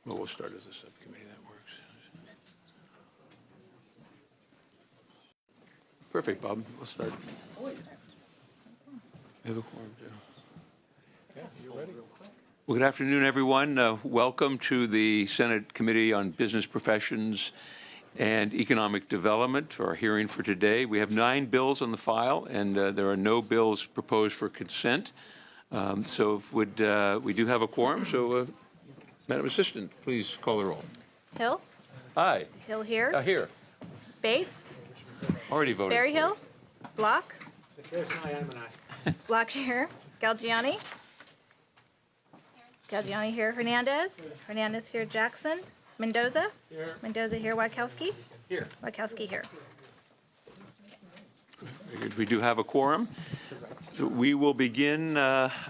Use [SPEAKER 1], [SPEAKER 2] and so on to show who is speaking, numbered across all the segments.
[SPEAKER 1] Well, we'll start as a subcommittee. That works. Perfect, Bob. We'll start. We have a quorum, too. Well, good afternoon, everyone. Welcome to the Senate Committee on Business Professions and Economic Development for our hearing for today. We have 9 bills on the file, and there are no bills proposed for consent. So we do have a quorum. So, Madam Assistant, please call the roll.
[SPEAKER 2] Hill?
[SPEAKER 1] Aye.
[SPEAKER 2] Hill here.
[SPEAKER 1] Here.
[SPEAKER 2] Bates?
[SPEAKER 1] Already voted.
[SPEAKER 2] Berryhill? Block?
[SPEAKER 3] The chair's an aye, I'm an aye.
[SPEAKER 2] Block here. Galgiani? Galgiani here. Hernandez? Hernandez here. Jackson? Mendoza?
[SPEAKER 3] Here.
[SPEAKER 2] Mendoza here. Wachowski?
[SPEAKER 3] Here.
[SPEAKER 2] Wachowski here.
[SPEAKER 1] Very good. We do have a quorum. So we will begin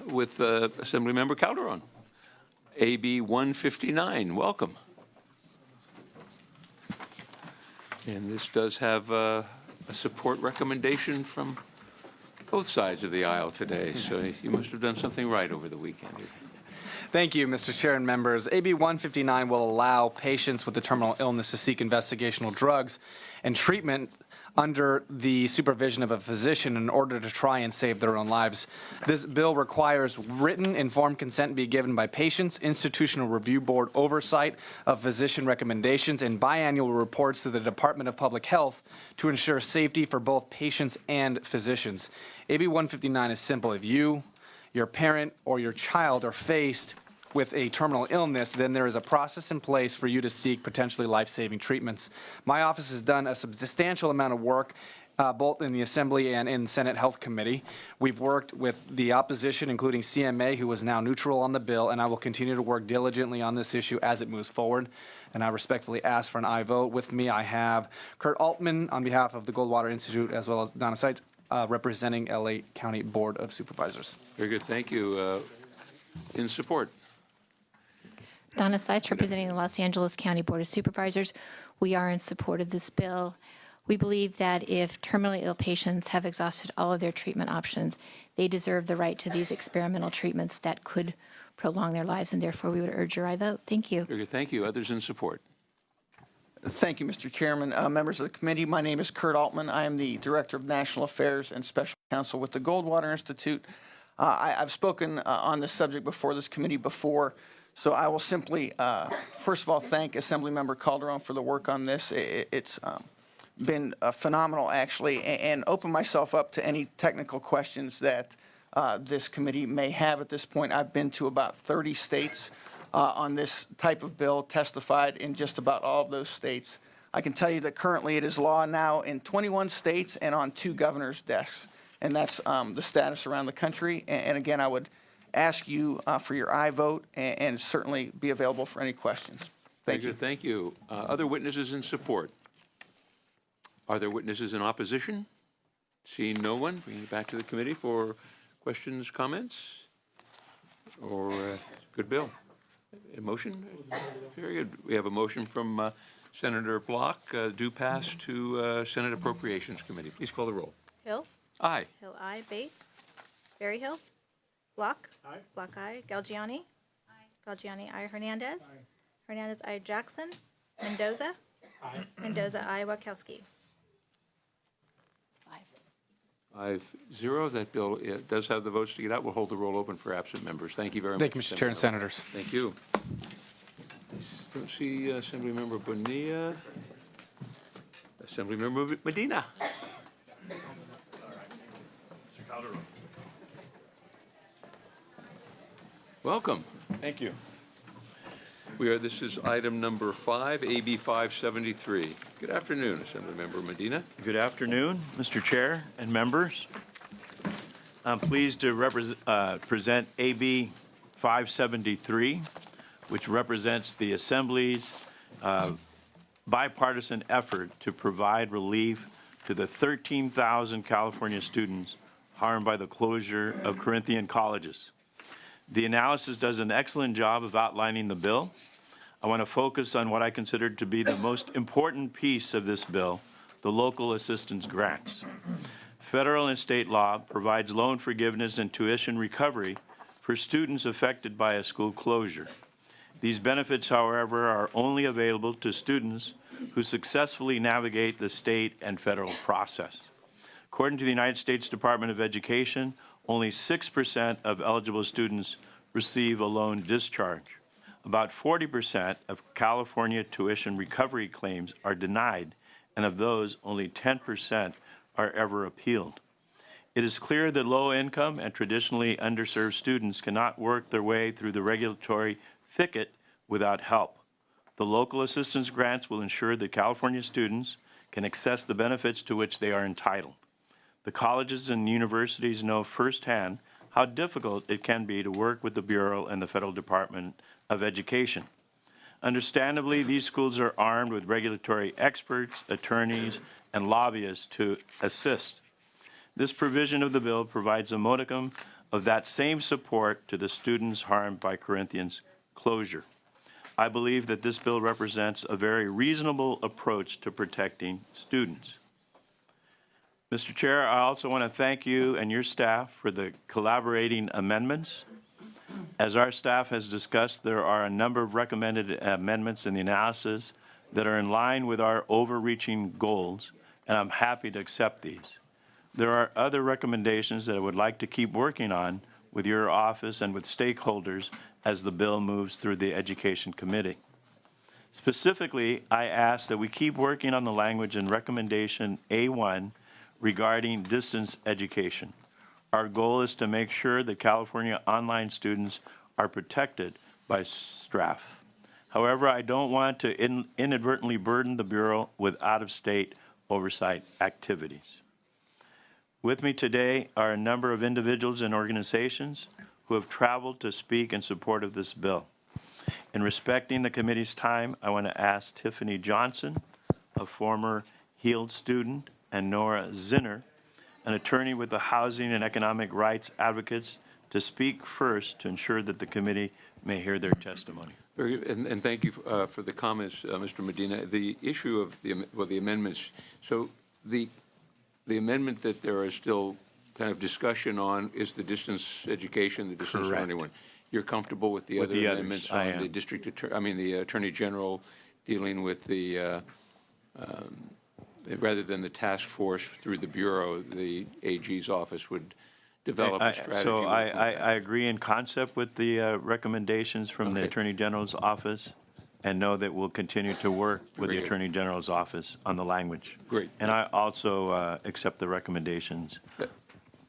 [SPEAKER 1] with Assemblymember Calderon. AB 159. Welcome. And this does have a support recommendation from both sides of the aisle today. So you must have done something right over the weekend.
[SPEAKER 4] Thank you, Mr. Chair and members. AB 159 will allow patients with a terminal illness to seek investigational drugs and treatment under the supervision of a physician in order to try and save their own lives. This bill requires written informed consent be given by patients, institutional review board oversight of physician recommendations, and biannual reports to the Department of Public Health to ensure safety for both patients and physicians. AB 159 is simple. If you, your parent, or your child are faced with a terminal illness, then there is a process in place for you to seek potentially life-saving treatments. My office has done a substantial amount of work both in the Assembly and in Senate Health Committee. We've worked with the opposition, including CMA, who is now neutral on the bill, and I will continue to work diligently on this issue as it moves forward. And I respectfully ask for an aye vote. With me, I have Kurt Altman on behalf of the Goldwater Institute, as well as Donna Seitz, representing LA County Board of Supervisors.
[SPEAKER 1] Very good. Thank you. In support.
[SPEAKER 5] Donna Seitz, representing the Los Angeles County Board of Supervisors. We are in support of this bill. We believe that if terminally ill patients have exhausted all of their treatment options, they deserve the right to these experimental treatments that could prolong their lives, and therefore we would urge your aye vote. Thank you.
[SPEAKER 1] Very good. Thank you. Others in support.
[SPEAKER 6] Thank you, Mr. Chairman. Members of the committee, my name is Kurt Altman. I am the Director of National Affairs and Special Counsel with the Goldwater Institute. I've spoken on this subject before this committee before. So I will simply, first of all, thank Assemblymember Calderon for the work on this. It's been phenomenal, actually, and open myself up to any technical questions that this committee may have at this point. I've been to about 30 states on this type of bill, testified in just about all of those states. I can tell you that currently it is law now in 21 states and on 2 governors' desks, and that's the status around the country. And again, I would ask you for your aye vote and certainly be available for any questions. Thank you.
[SPEAKER 1] Thank you. Other witnesses in support? Are there witnesses in opposition? Seeing no one, bring it back to the committee for questions, comments, or good bill. A motion? Very good. We have a motion from Senator Block, due pass to Senate Appropriations Committee. Please call the roll.
[SPEAKER 2] Hill?
[SPEAKER 1] Aye.
[SPEAKER 2] Hill aye. Bates? Berryhill? Block?
[SPEAKER 3] Aye.
[SPEAKER 2] Block aye. Galgiani? Aye. Galgiani aye. Hernandez?
[SPEAKER 3] Aye.
[SPEAKER 2] Hernandez aye. Jackson? Mendoza?
[SPEAKER 3] Aye.
[SPEAKER 2] Mendoza aye. Wachowski?
[SPEAKER 5] It's
[SPEAKER 1] 5-0. That bill does have the votes to get out. We'll hold the roll open for absent members. Thank you very much.
[SPEAKER 4] Thank you, Mr. Chair and Senators.
[SPEAKER 1] Thank you. Don't see Assemblymember Bonilla. Assemblymember Medina. Welcome.
[SPEAKER 7] Thank you.
[SPEAKER 1] This is item number 5, AB 573. Good afternoon, Assemblymember Medina.
[SPEAKER 7] Good afternoon, Mr. Chair and members. I'm pleased to present AB 573, which represents the Assembly's bipartisan effort to provide relief to the 13,000 California students harmed by the closure of Corinthian colleges. The analysis does an excellent job of outlining the bill. I want to focus on what I consider to be the most important piece of this bill, the local assistance grants. Federal and state law provides loan forgiveness and tuition recovery for students affected by a school closure. These benefits, however, are only available to students who successfully navigate the state and federal process. According to the United States Department of Education, only 6% of eligible students receive a loan discharge. About 40% of California tuition recovery claims are denied, and of those, only 10% are ever appealed. It is clear that low-income and traditionally underserved students cannot work their way through the regulatory thicket without help. The local assistance grants will ensure that California students can access the benefits to which they are entitled. The colleges and universities know firsthand how difficult it can be to work with the Bureau and the Federal Department of Education. Understandably, these schools are armed with regulatory experts, attorneys, and lobbyists to assist. This provision of the bill provides a modicum of that same support to the students harmed by Corinthians closure. I believe that this bill represents a very reasonable approach to protecting students. Mr. Chair, I also want to thank you and your staff for the collaborating amendments. As our staff has discussed, there are a number of recommended amendments in the analysis that are in line with our overreaching goals, and I'm happy to accept these. There are other recommendations that I would like to keep working on with your office and with stakeholders as the bill moves through the Education Committee. Specifically, I ask that we keep working on the language in Recommendation A1 regarding distance education. Our goal is to make sure that California online students are protected by STRAF. However, I don't want to inadvertently burden the Bureau with out-of-state oversight activities. With me today are a number of individuals and organizations who have traveled to speak in support of this bill. In respecting the committee's time, I want to ask Tiffany Johnson, a former Heald student, and Nora Zinner, an attorney with the Housing and Economic Rights Advocates, to speak first to ensure that the committee may hear their testimony.
[SPEAKER 1] Very good, and thank you for the comments, Mr. Medina. The issue of the amendments, so the amendment that there is still kind of discussion on is the distance education, the distance
[SPEAKER 7] Correct.
[SPEAKER 1] learning one. You're comfortable with the
[SPEAKER 7] With
[SPEAKER 1] other
[SPEAKER 7] the others,
[SPEAKER 1] amendments
[SPEAKER 7] I
[SPEAKER 1] on
[SPEAKER 7] am.
[SPEAKER 1] the the Attorney General dealing with the, rather than the task force through the Bureau, the AG's office would develop a strategy?
[SPEAKER 7] So
[SPEAKER 1] with
[SPEAKER 7] I agree in concept with the recommendations from the
[SPEAKER 1] Okay.
[SPEAKER 7] Attorney General's office, and know that we'll continue to work with
[SPEAKER 1] Very
[SPEAKER 7] the
[SPEAKER 1] good.
[SPEAKER 7] Attorney General's office on the language.
[SPEAKER 1] Great.
[SPEAKER 7] And I also accept the recommendations,
[SPEAKER 1] That-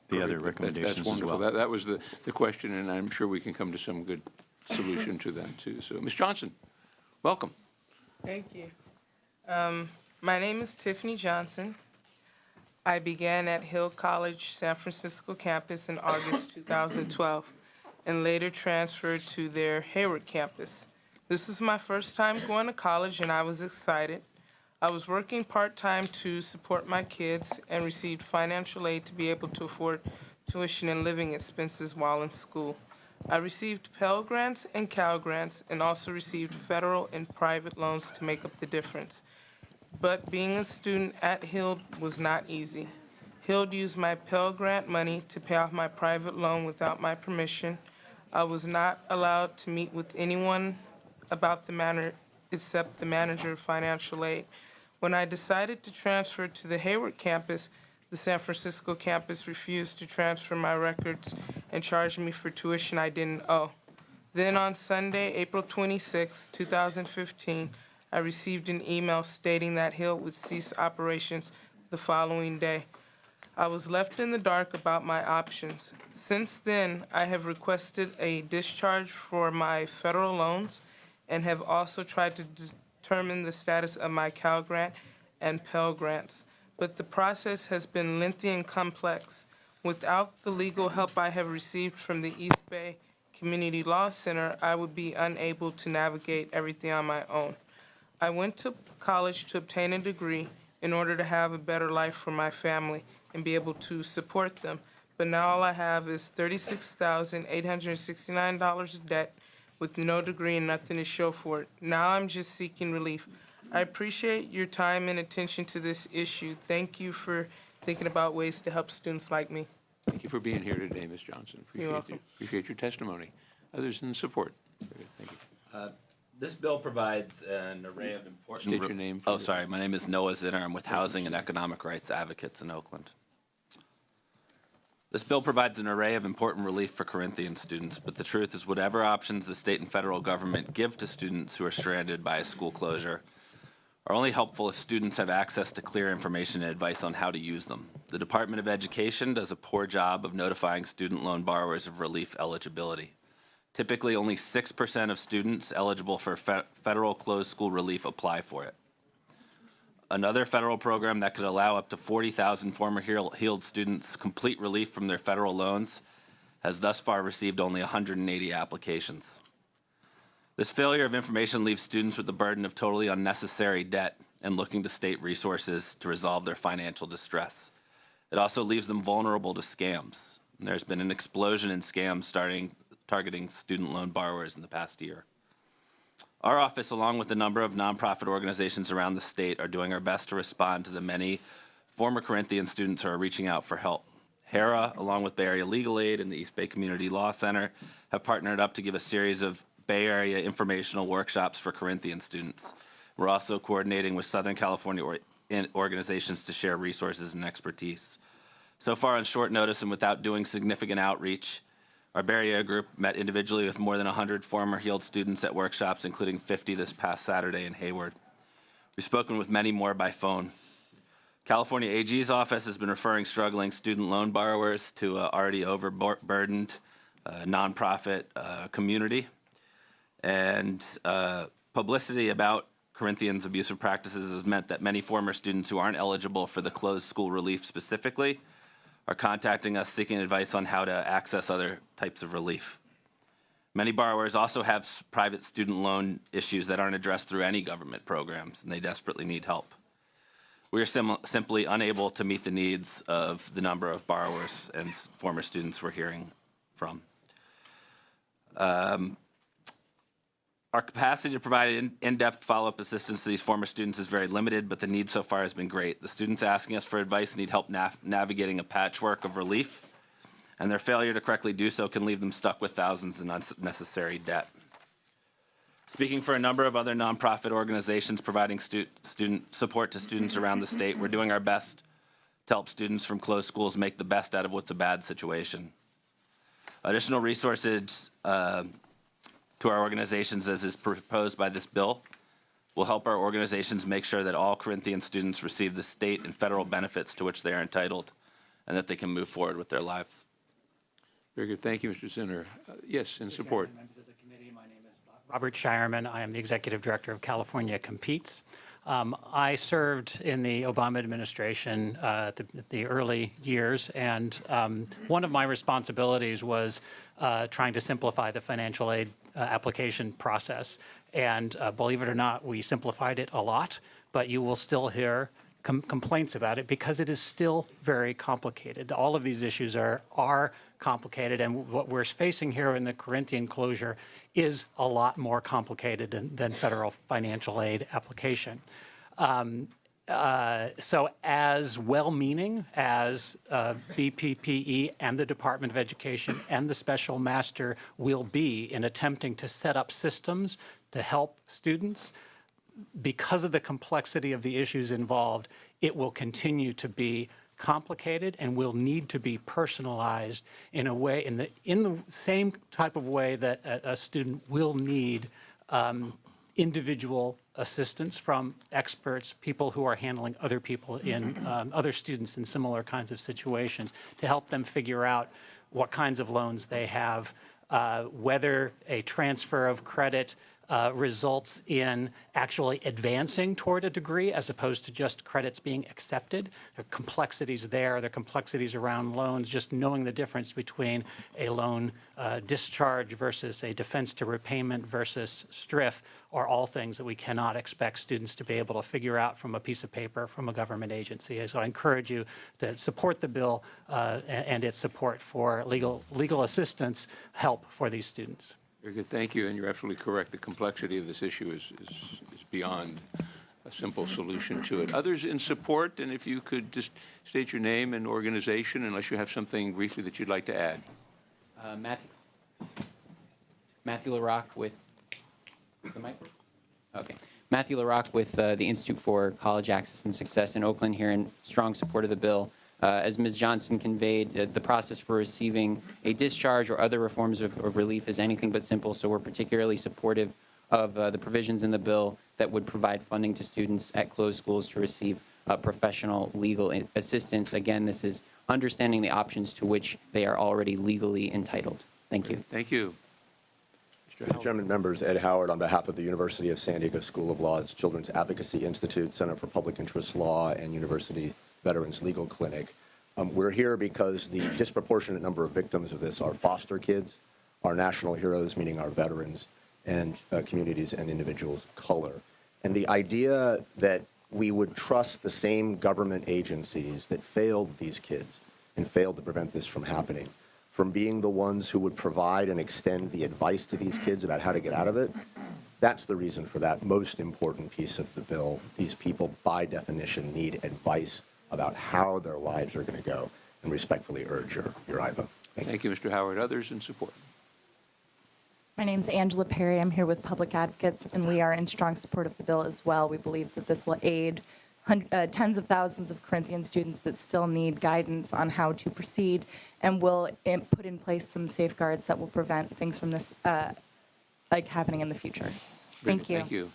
[SPEAKER 7] the other
[SPEAKER 1] Perfect.
[SPEAKER 7] recommendations
[SPEAKER 1] That's
[SPEAKER 7] as
[SPEAKER 1] wonderful.
[SPEAKER 7] well.
[SPEAKER 1] That was the question, and I'm sure we can come to some good solution to that, too. So, Ms. Johnson, welcome.
[SPEAKER 8] Thank you. My name is Tiffany Johnson. I began at Hill College San Francisco campus in August 2012 and later transferred to their Hayward campus. This was my first time going to college and I was excited. I was working part-time to support my kids and received financial aid to be able to afford tuition and living expenses while in school. I received Pell Grants and Cal Grants and also received federal and private loans to make up the difference. But being a student at Hill was not easy. Hill used my Pell Grant money to pay off my private loan without my permission. I was not allowed to meet with anyone about the matter except the manager of financial aid. When I decided to transfer to the Hayward campus, the San Francisco campus refused to transfer my records and charged me for tuition I didn't owe. Then on Sunday, April 26, 2015, I received an email stating that Hill would cease operations the following day. I was left in the dark about my options. Since then, I have requested a discharge for my federal loans and have also tried to determine the status of my Cal Grant and Pell Grants. But the process has been lengthy and complex. Without the legal help I have received from the East Bay Community Law Center, I would be unable to navigate everything on my own. I went to college to obtain a degree in order to have a better life for my family and be able to support them. But now all I have is $36,869 of debt with no degree and nothing to show for it. Now I'm just seeking relief. I appreciate your time and attention to this issue. Thank you for thinking about ways to help students like me.
[SPEAKER 1] Thank you for being here today, Ms. Johnson.
[SPEAKER 8] You're welcome.
[SPEAKER 1] Appreciate your testimony. Others in support? Very good. Thank you.
[SPEAKER 9] This bill provides an array of important.
[SPEAKER 1] State your name,
[SPEAKER 9] Oh,
[SPEAKER 1] please.
[SPEAKER 9] sorry. My name is Noah Zinner. I'm with Housing and Economic Rights Advocates in Oakland. This bill provides an array of important relief for Corinthian students, but the truth is whatever options the state and federal government give to students who are stranded by a school closure are only helpful if students have access to clear information and advice on how to use them. The Department of Education does a poor job of notifying student loan borrowers of relief eligibility. Typically, only 6% of students eligible for federal closed school relief apply for it. Another federal program that could allow up to 40,000 former HEALD students complete relief from their federal loans has thus far received only 180 applications. This failure of information leaves students with the burden of totally unnecessary debt and looking to state resources to resolve their financial distress. It also leaves them vulnerable to scams. And there's been an explosion in scams targeting student loan borrowers in the past year. Our office, along with a number of nonprofit organizations around the state, are doing our best to respond to the many former Corinthian students who are reaching out for help. HERA, along with Bay Area Legal Aid and the East Bay Community Law Center, have partnered up to give a series of Bay Area informational workshops for Corinthian students. We're also coordinating with Southern California organizations to share resources and expertise. So far, on short notice and without doing significant outreach, our Bay Area group met individually with more than 100 former HEALD students at workshops, including 50 this past Saturday in Hayward. We've spoken with many more by phone. California AG's office has been referring struggling student loan borrowers to an already overburdened nonprofit community. And publicity about Corinthians' abusive practices has meant that many former students who aren't eligible for the closed school relief specifically are contacting us seeking advice on how to access other types of relief. Many borrowers also have private student loan issues that aren't addressed through any government programs, and they desperately need help. We are simply unable to meet the needs of the number of borrowers and former students we're hearing from. Our capacity to provide in-depth follow-up assistance to these former students is very limited, but the need so far has been great. The students asking us for advice need help navigating a patchwork of relief, and their failure to correctly do so can leave them stuck with thousands in unnecessary debt. Speaking for a number of other nonprofit organizations providing student support to students around the state, we're doing our best to help students from closed schools make the best out of what's a bad situation. Additional resources to our organizations, as is proposed by this bill, will help our organizations make sure that all Corinthian students receive the state and federal benefits to which they are entitled and that they can move forward with their lives.
[SPEAKER 1] Very good. Thank you, Mr. Zinner. Yes, in support.
[SPEAKER 3] Members of the committee, my name is Robert Shireman. I am the Executive Director of California Competes. I served in the Obama administration the early years, and one of my responsibilities was trying to simplify the financial aid application process. And believe it or not, we simplified it a lot, but you will still hear complaints about it because it is still very complicated. All of these issues are complicated, and what we're facing here in the Corinthian closure is a lot more complicated than federal financial aid application. So as well-meaning as BPPE and the Department of Education and the special master will be in attempting to set up systems to help students, because of the complexity of the issues involved, it will continue to be complicated and will need to be personalized in a way, in the same type of way that a student will need individual assistance from experts, people who are handling other people in other students in similar kinds of situations, to help them figure out what kinds of loans they have, whether a transfer of credit results in actually advancing toward a degree as opposed to just credits being accepted. There are complexities there. There are complexities around loans. Just knowing the difference between a loan discharge versus a defense to repayment versus STRIF are all things that we cannot expect students to be able to figure out from a piece of paper from a government agency. So I encourage you to support the bill and its support for legal assistance help for these students.
[SPEAKER 1] Very good. Thank you. And you're absolutely correct. The complexity of this issue is beyond a simple solution to it. Others in support, and if you could just state your name and organization, unless you have something briefly that you'd like to add.
[SPEAKER 10] Matthew LaRock with The mic? Okay. Matthew LaRock with the Institute for College Access and Success in Oakland, here in strong support of the bill. As Ms. Johnson conveyed, the process for receiving a discharge or other forms of relief is anything but simple, so we're particularly supportive of the provisions in the bill that would provide funding to students at closed schools to receive professional legal assistance. Again, this is understanding the options to which they are already legally entitled. Thank you.
[SPEAKER 1] Thank you. Mr.
[SPEAKER 11] Mr.
[SPEAKER 1] Howard.
[SPEAKER 11] Chairman, members, Ed Howard on behalf of the University of San Diego School of Law's Children's Advocacy Institute, Center for Public Interest Law, and University Veterans Legal Clinic. We're here because the disproportionate number of victims of this are foster kids, our national heroes, meaning our veterans, and communities and individuals of color. And the idea that we would trust the same government agencies that failed these kids and failed to prevent this from happening, from being the ones who would provide and extend the advice to these kids about how to get out of it, that's the reason for that most important piece of the bill. These people, by definition, need advice about how their lives are going to go, and respectfully urge your aye vote.
[SPEAKER 1] Thank you, Mr. Howard. Others in support?
[SPEAKER 12] My name is Angela Perry. I'm here with Public Advocates, and we are in strong support of the bill as well. We believe that this will aid tens of thousands of Corinthian students that still need guidance on how to proceed, and will put in place some safeguards that will prevent things from this happening in the future. Thank you.
[SPEAKER 1] Thank you.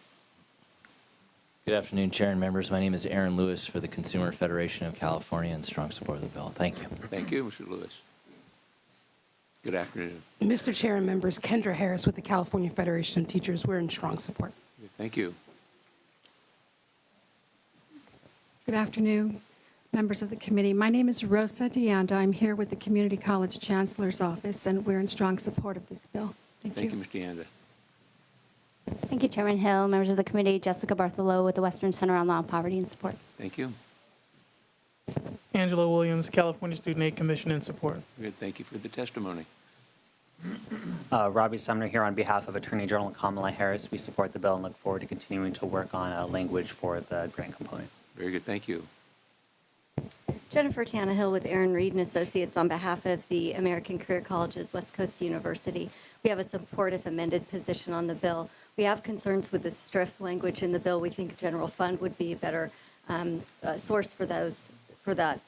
[SPEAKER 13] Good afternoon, Chair and members. My name is Aaron Lewis for the Consumer Federation of California, in strong support of the bill. Thank you.
[SPEAKER 1] Thank you, Mr. Lewis. Good afternoon.
[SPEAKER 14] Mr. Chair and members, Kendra Harris with the California Federation of Teachers. We're in strong support.
[SPEAKER 1] Thank you.
[SPEAKER 15] Good afternoon, members of the committee. My name is Rosa DeAnda. I'm here with the Community College Chancellor's Office, and we're in strong support of this bill. Thank you.
[SPEAKER 1] Thank you, Ms. DeAnda.
[SPEAKER 16] Thank you, Chairman Hill, members of the committee. Jessica Bartholow with the Western Center on Law and Poverty and Support.
[SPEAKER 1] Thank you.
[SPEAKER 17] Angela Williams, California Student Aid Commission, in support.
[SPEAKER 1] Good. Thank you for the testimony.
[SPEAKER 18] Robbie Sumner here on behalf of Attorney General Kamala Harris. We support the bill and look forward to continuing to work on language for the grant component.
[SPEAKER 1] Very good. Thank you.
[SPEAKER 16] Jennifer Tannehill with Aaron Reed and Associates on behalf of the American Career Colleges, West Coast University. We have a supportive amended position on the bill. We have concerns with the STRIF language in the bill. We think general fund would be a better source for that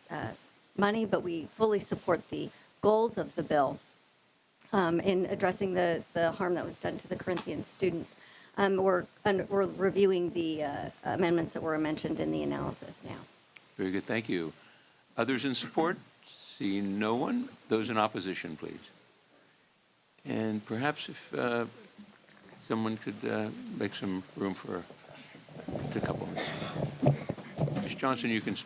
[SPEAKER 16] money, but we fully support the goals of the bill in addressing the harm that was done to the Corinthian students. We're reviewing the amendments that were mentioned in the analysis now.
[SPEAKER 1] Very good. Thank you. Others in support? Seeing no one. Those in opposition, please. And perhaps if someone could make some room for a couple minutes. Ms. Johnson, you can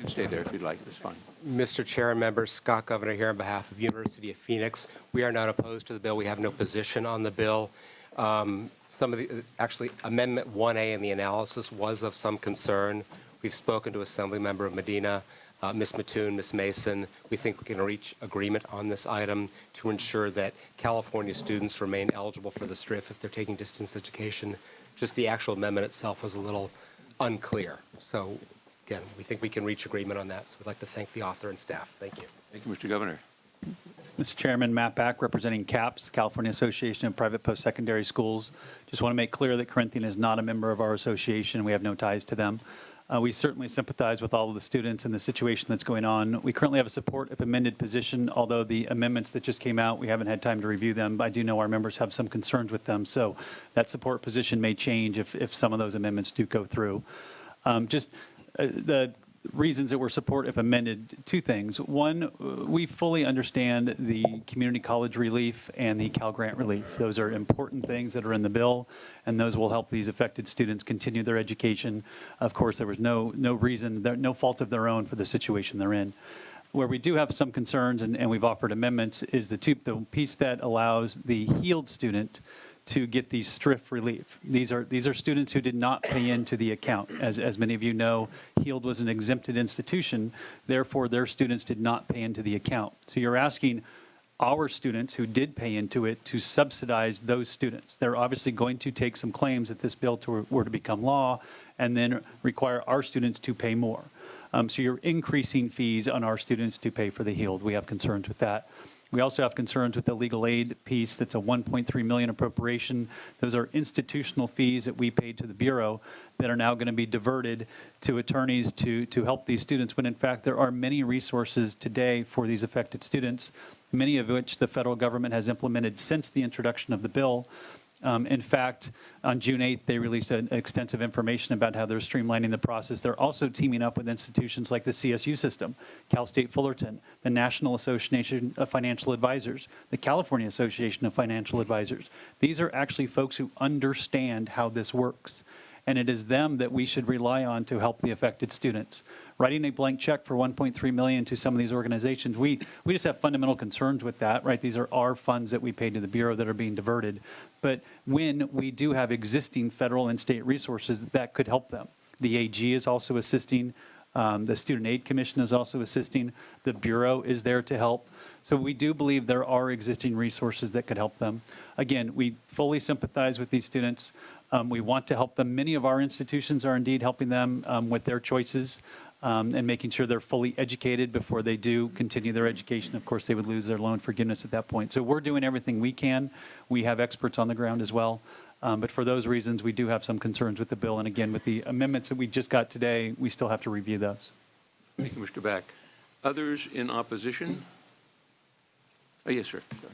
[SPEAKER 1] stay there if you'd like. That's fine.
[SPEAKER 19] Mr. Chair and members, Scott Governor here on behalf of University of Phoenix. We are not opposed to the bill. We have no position on the bill. Actually, Amendment 1A in the analysis was of some concern. We've spoken to Assemblymember Medina, Ms. Mattoon, Ms. Mason. We think we can reach agreement on this item to ensure that California students remain eligible for the STRIF if they're taking distance education. Just the actual amendment itself was a little unclear. So, again, we think we can reach agreement on that. So we'd like to thank the author and staff. Thank you.
[SPEAKER 1] Thank you, Mr. Governor.
[SPEAKER 20] Mr. Chairman, Matt Back, representing CAPS, California Association of Private Post-Secondary Schools. Just want to make clear that Corinthian is not a member of our association. We have no ties to them. We certainly sympathize with all of the students and the situation that's going on. We currently have a support if amended position, although the amendments that just came out, we haven't had time to review them. I do know our members have some concerns with them, so that support position may change if some of those amendments do go through. The reasons that we're support if amended, two things. One, we fully understand the community college relief and the Cal Grant relief. Those are important things that are in the bill, and those will help these affected students continue their education. Of course, there was no reason, no fault of their own for the situation they're in. Where we do have some concerns, and we've offered amendments, is the piece that allows the healed student to get the STRIF relief. These are students who did not pay into the account. As many of you know, Heald was an exempted institution, therefore their students did not pay into the account. So you're asking our students who did pay into it to subsidize those students. They're obviously going to take some claims if this bill were to become law and then require our students to pay more. So you're increasing fees on our students to pay for the Heald. We have concerns with that. We also have concerns with the legal aid piece. That's a $1.3 million appropriation. Those are institutional fees that we paid to the Bureau that are now going to be diverted to attorneys to help these students, when in fact there are many resources today for these affected students, many of which the federal government has implemented since the introduction of the bill. In fact, on June 8th, they released extensive information about how they're streamlining the process. They're also teaming up with institutions like the CSU system, Cal State Fullerton, the National Association of Financial Advisors, the California Association of Financial Advisors. These are actually folks who understand how this works, and it is them that we should rely on to help the affected students. Writing a blank check for $1.3 million to some of these organizations, we just have fundamental concerns with that, right? These are our funds that we paid to the Bureau that are being diverted. But when we do have existing federal and state resources, that could help them. The AG is also assisting. The Student Aid Commission is also assisting. The Bureau is there to help. So we do believe there are existing resources that could help them. Again, we fully sympathize with these students. We want to help them. Many of our institutions are indeed helping them with their choices. And making sure they're fully educated before they do continue their education. Of course, they would lose their loan forgiveness at that point. So we're doing everything we can. We have experts on the ground as well. But for those reasons, we do have some concerns with the bill. And again, with the amendments that we just got today, we still have to review those.
[SPEAKER 1] Thank you, Mr. Back. Others in opposition? Oh, yes, sir. Sorry.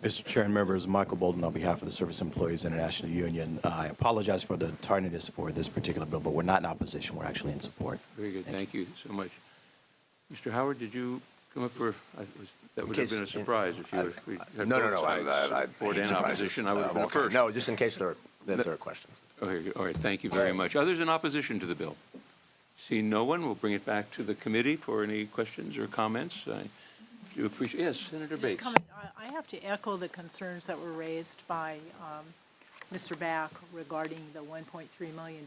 [SPEAKER 11] Mr. Chair and members, Michael Bolden on behalf of the Service Employees International Union. I apologize for the tardiness for this particular bill, but we're not in opposition. We're actually in support.
[SPEAKER 1] Very good. Thank you so much. Mr. Howard, did you come up for, that would have been a surprise if you had
[SPEAKER 11] No.
[SPEAKER 1] Board and opposition, I would have been first.
[SPEAKER 11] No, just in case there are questions.
[SPEAKER 1] Okay, all right, thank you very much. Others in opposition to the bill? Seeing no one, we'll bring it back to the committee for any questions or comments. I do appreciate, yes, Senator Bates.
[SPEAKER 21] I have to echo the concerns that were raised by Mr. Back regarding the $1.3 million.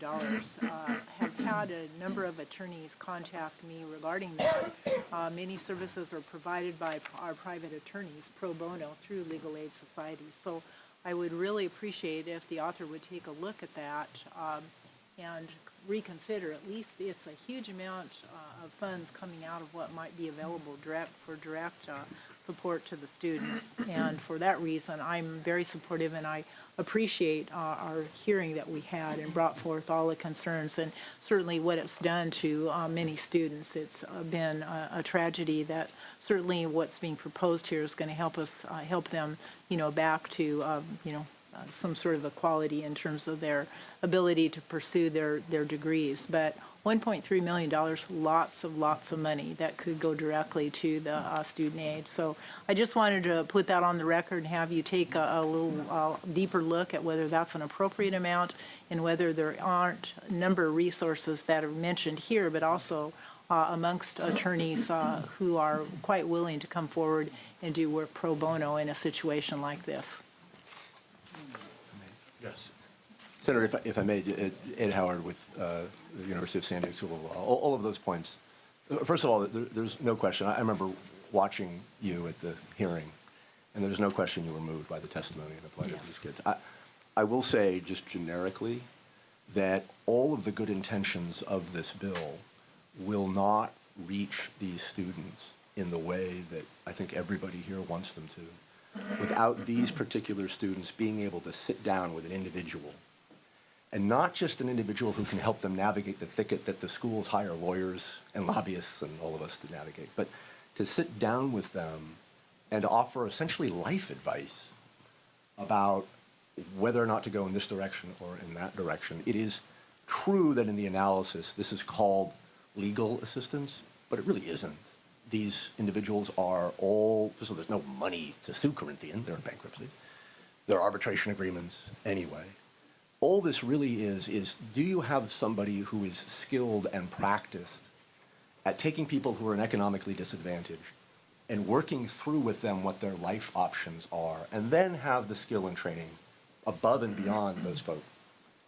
[SPEAKER 21] Have had a number of attorneys contact me regarding that. Many services are provided by our private attorneys pro bono through Legal Aid Society. So I would really appreciate if the author would take a look at that and reconsider. At least it's a huge amount of funds coming out of what might be available for direct support to the students. And for that reason, I'm very supportive, and I appreciate our hearing that we had and brought forth all the concerns and certainly what it's done to many students. It's been a tragedy that certainly what's being proposed here is going to help us help them, back to, some sort of equality in terms of their ability to pursue their degrees. But $1.3 million, lots of money that could go directly to the student aid. So I just wanted to put that on the record and have you take a little deeper look at whether that's an appropriate amount and whether there aren't a number of resources that are mentioned here, but also amongst attorneys who are quite willing to come forward and do work pro bono in a situation like this.
[SPEAKER 11] Yes. Senator, if I may, Ed Howard with the University of San Diego School of Law, all of those points. First of all, there's no question. I remember watching you at the hearing, and there's no question you were moved by the testimony and the plight of these kids. I will say just generically that all of the good intentions of this bill will not reach these students in the way that I think everybody here wants them to, without these particular students being able to sit down with an individual, and not just an individual who can help them navigate the thicket that the schools hire lawyers and lobbyists and all of us to navigate, but to sit down with them and offer essentially life advice about whether or not to go in this direction or in that direction. It is true that in the analysis this is called legal assistance, but it really isn't. These individuals are all, so there's no money to sue Corinthian, they're in bankruptcy. There are arbitration agreements anyway. All this really is do you have somebody who is skilled and practiced at taking people who are economically disadvantaged and working through with them what their life options are, and then have the skill and training above and beyond those folks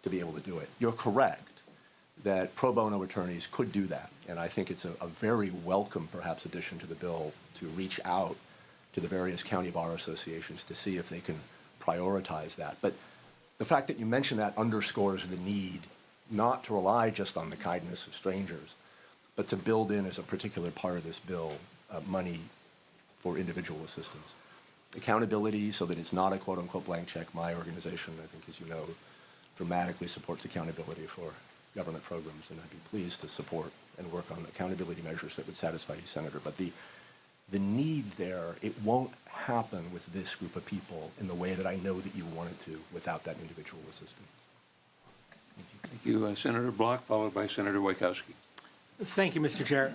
[SPEAKER 11] to be able to do it. You're correct that pro bono attorneys could do that, and I think it's a very welcome, perhaps, addition to the bill to reach out to the various county bar associations to see if they can prioritize that. But the fact that you mention that underscores the need not to rely just on the kindness of strangers, but to build in as a particular part of this bill money for individual assistance. Accountability, so that it's not a quote-unquote blank check. My organization, I think, as you know, dramatically supports accountability for government programs, and I'd be pleased to support and work on accountability measures that would satisfy you, Senator. But the need there, it won't happen with this group of people in the way that I know that you want it to without that individual assistance.
[SPEAKER 1] Thank you, Senator Block, followed by Senator Wojciechowski.
[SPEAKER 6] Thank you, Mr. Chair.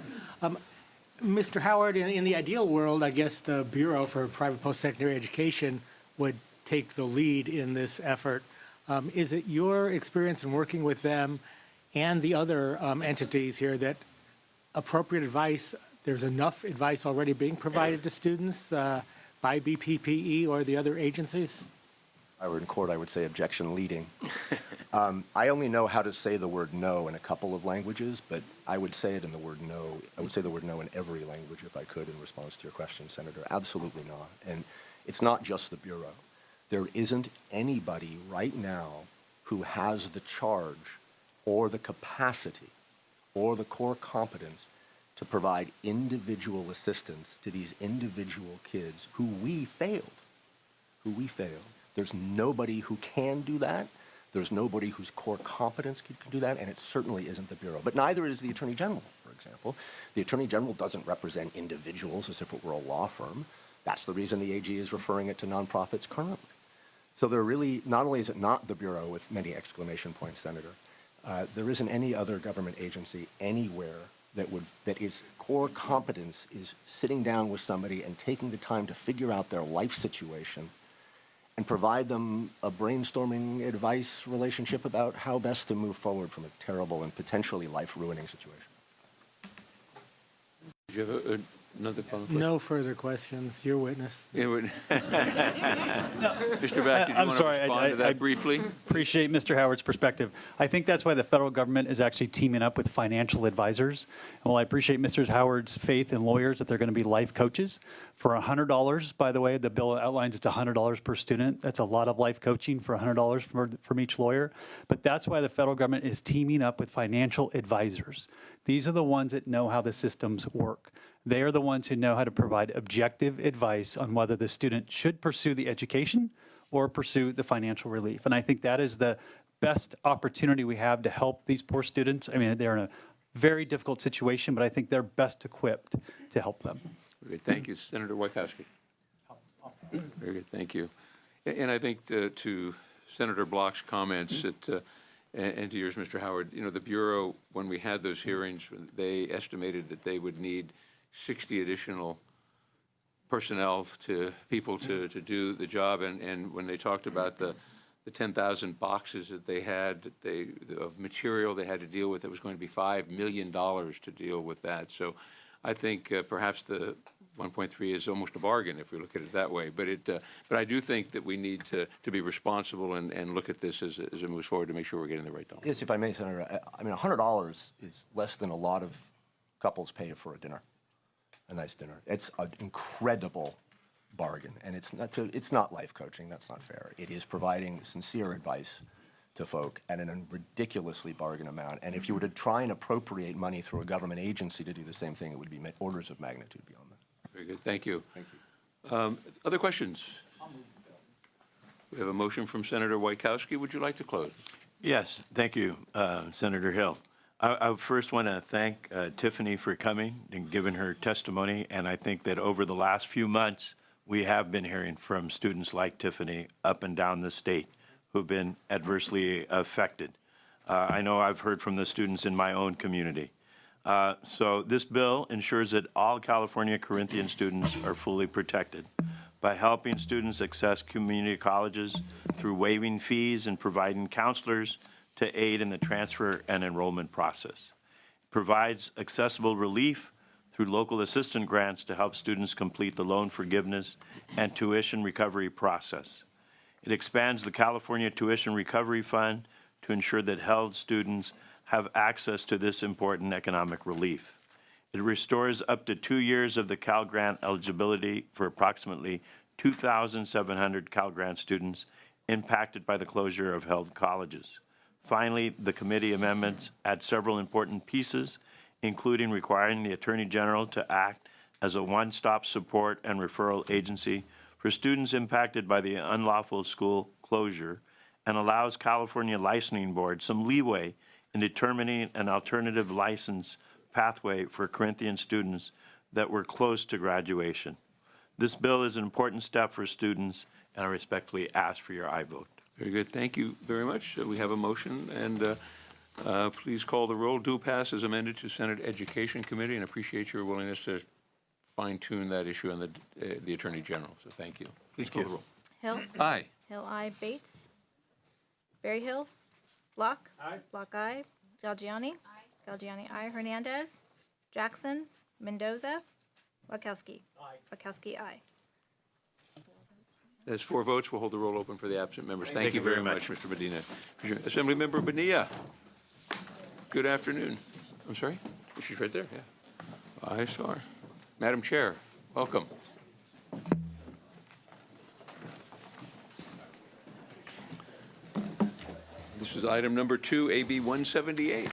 [SPEAKER 6] Mr. Howard, in the ideal world, I guess the Bureau for Private Post-Secondary Education would take the lead in this effort. Is it your experience in working with them and the other entities here that appropriate advice, there's enough advice already being provided to students by BPPE or the other agencies?
[SPEAKER 11] If I were in court, I would say objection leading. I only know how to say the word no in a couple of languages, but I would say it in the word no. I would say the word no in every language if I could in response to your question, Senator. Absolutely not. And it's not just the Bureau. There isn't anybody right now who has the charge or the capacity or the core competence to provide individual assistance to these individual kids who we failed. There's nobody who can do that. There's nobody whose core competence can do that, and it certainly isn't the Bureau. But neither is the Attorney General, for example. The Attorney General doesn't represent individuals as if it were a law firm. That's the reason the AG is referring it to nonprofits currently. So there really, not only is it not the Bureau with many exclamation points, Senator, there isn't any other government agency anywhere that its core competence is sitting down with somebody and taking the time to figure out their life situation and provide them a brainstorming advice relationship about how best to move forward from a terrible and potentially life-ruining situation.
[SPEAKER 1] Do you have another follow-up question?
[SPEAKER 6] No further questions. Your witness.
[SPEAKER 1] Mr. Back, did you
[SPEAKER 20] I'm
[SPEAKER 1] want
[SPEAKER 20] sorry,
[SPEAKER 1] to respond to that briefly?
[SPEAKER 20] Appreciate Mr. Howard's perspective. I think that's why the federal government is actually teaming up with financial advisors. And while I appreciate Mr. Howard's faith in lawyers that they're going to be life coaches, for $100, by the way, the bill outlines it's $100 per student. That's a lot of life coaching for $100 from each lawyer. But that's why the federal government is teaming up with financial advisors. These are the ones that know how the systems work. They are the ones who know how to provide objective advice on whether the student should pursue the education or pursue the financial relief. And I think that is the best opportunity we have to help these poor students. I mean, they're in a very difficult situation, but I think they're best equipped to help them.
[SPEAKER 1] Very good. Thank you, Senator Wojciechowski. Very good. Thank you. And I think to Senator Block's comments and to yours, Mr. Howard, you know, the Bureau, when we had those hearings, they estimated that they would need 60 additional personnel people to do the job. And when they talked about the 10,000 boxes that they had of material they had to deal with, it was going to be $5 million to deal with that. So I think perhaps the 1.3 is almost a bargain if we look at it that way. But I do think that we need to be responsible and look at this as it moves forward to make sure we're getting the right dollar.
[SPEAKER 11] Yes, if I may, Senator, I mean, $100 is less than a lot of couples pay for a dinner, a nice dinner. It's an incredible bargain, and it's not life coaching. That's not fair. It is providing sincere advice to folk at a ridiculously bargain amount. And if you were to try and appropriate money through a government agency to do the same thing, it would be orders of magnitude beyond that.
[SPEAKER 1] Very good. Thank you. Thank you. Other questions? We have a motion from Senator Wojciechowski. Would you like to close?
[SPEAKER 7] Yes, thank you, Senator Hill. I first want to thank Tiffany for coming and giving her testimony. And I think that over the last few months, we have been hearing from students like Tiffany up and down the state who've been adversely affected. I know I've heard from the students in my own community. So this bill ensures that all California Corinthian students are fully protected by helping students access community colleges through waiving fees and providing counselors to aid in the transfer and enrollment process. It provides accessible relief through local assistance grants to help students complete the loan forgiveness and tuition recovery process. It expands the California Tuition Recovery Fund to ensure that held students have access to this important economic relief. It restores up to 2 years of the Cal Grant eligibility for approximately 2,700 Cal Grant students impacted by the closure of held colleges. Finally, the committee amendments add several important pieces, including requiring the Attorney General to act as a one-stop support and referral agency for students impacted by the unlawful school closure, and allows California Licensing Board some leeway in determining an alternative license pathway for Corinthian students that were close to graduation. This bill is an important step for students, and I respectfully ask for your aye vote.
[SPEAKER 1] Very good. Thank you very much. We have a motion, and please call the roll. Do pass as amended to Senate Education Committee, and appreciate your willingness to fine-tune that issue on the Attorney General. So thank you. Please call the roll.
[SPEAKER 2] Hill.
[SPEAKER 1] Aye.
[SPEAKER 2] Hill, aye. Bates. Berryhill. Block. Aye. Block, aye. Galgiani. Aye. Galgiani, aye. Hernandez. Jackson. Mendoza. Wachowski. Aye. Wachowski, aye.
[SPEAKER 1] There's 4 votes. We'll hold the roll open for the absent members. Thank you very much, Mr. Medina. Assemblymember Bonilla. Good afternoon. I'm sorry? She's right there, yeah. I saw her. Madam Chair, welcome. This is item number 2, AB 178.